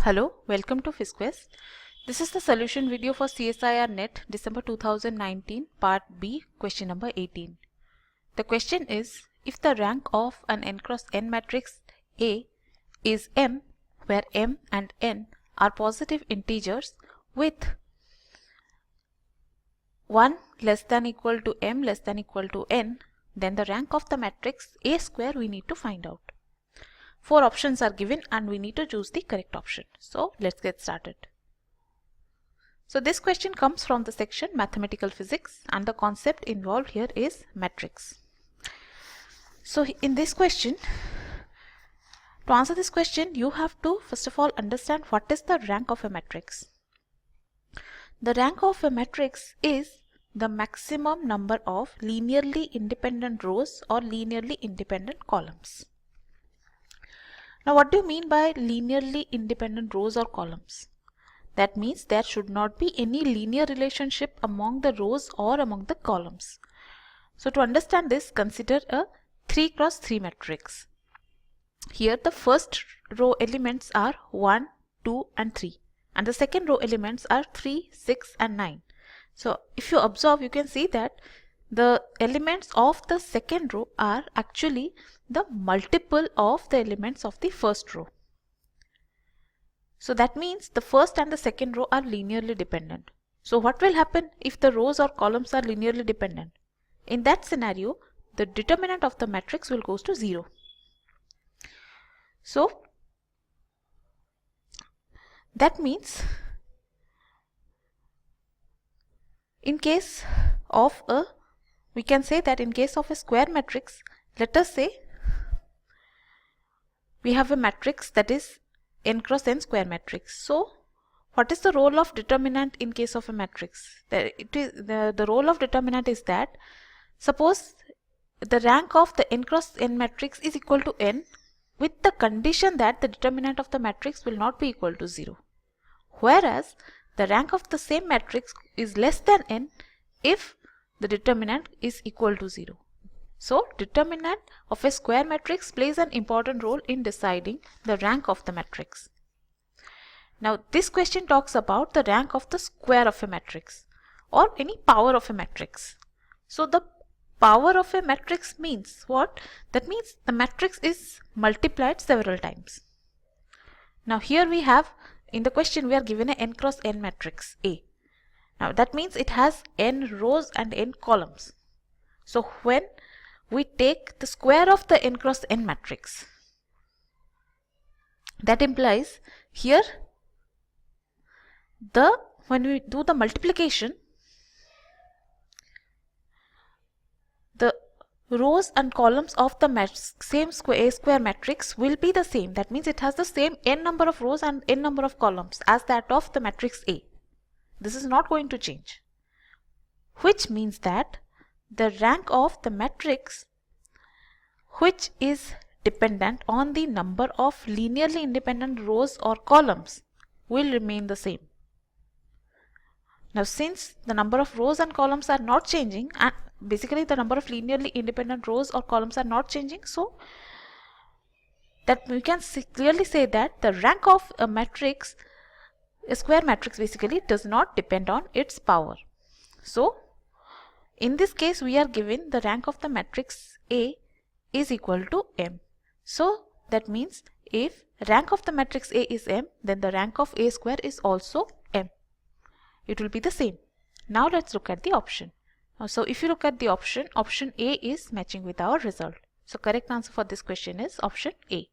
Hello, welcome to PhyzQuest. This is the solution video for CSIR NET December 2019 Part B, question number 18. The question is, if the rank of an n cross n matrix A is M, where M and N are positive integers with 1 less than equal to M less than equal to N, then the rank of the matrix A square we need to find out. 4 options are given and we need to choose the correct option. So let's get started. So this question comes from the section Mathematical Physics and the concept involved here is matrix. So in this question, to answer this question, you have to first of all understand what is the rank of a matrix. The rank of a matrix is the maximum number of linearly independent rows or linearly independent columns. Now what do you mean by linearly independent rows or columns? That means there should not be any linear relationship among the rows or among the columns. So to understand this, consider a 3 cross 3 matrix. Here the first row elements are 1, 2 and 3 and the second row elements are 3, 6 and 9. So if you observe, you can see that the elements of the second row are actually the multiple of the elements of the first row. So that means the first and the second row are linearly dependent. So what will happen if the rows or columns are linearly dependent? In that scenario, the determinant of the matrix will goes to 0. So that means in case of a, we can say that in case of a square matrix, let us say we have a matrix that is n cross n square matrix. So what is the role of determinant in case of a matrix? The role of determinant is that suppose the rank of the n cross n matrix is equal to n with the condition that the determinant of the matrix will not be equal to 0. Whereas the rank of the same matrix is less than n if the determinant is equal to 0. So determinant of a square matrix plays an important role in deciding the rank of the matrix. Now this question talks about the rank of the square of a matrix or any power of a matrix. So the power of a matrix means what? That means the matrix is multiplied several times. Now here we have, in the question we are given a n cross n matrix A. Now that means it has n rows and n columns. So when we take the square of the n cross n matrix, that implies here when we do the multiplication, the rows and columns of the same A square matrix will be the same. That means it has the same n number of rows and n number of columns as that of the matrix A. This is not going to change, which means that the rank of the matrix which is dependent on the number of linearly independent rows or columns will remain the same. Now since the number of rows and columns are not changing, and basically the number of linearly independent rows or columns are not changing, so that we can clearly say that the rank of a matrix, a square matrix basically, does not depend on its power. So in this case we are given the rank of the matrix A is equal to M. So that means if rank of the matrix A is M, then the rank of A square is also M. It will be the same. Now let's look at the option. So if you look at the option A is matching with our result. So correct answer for this question is option A.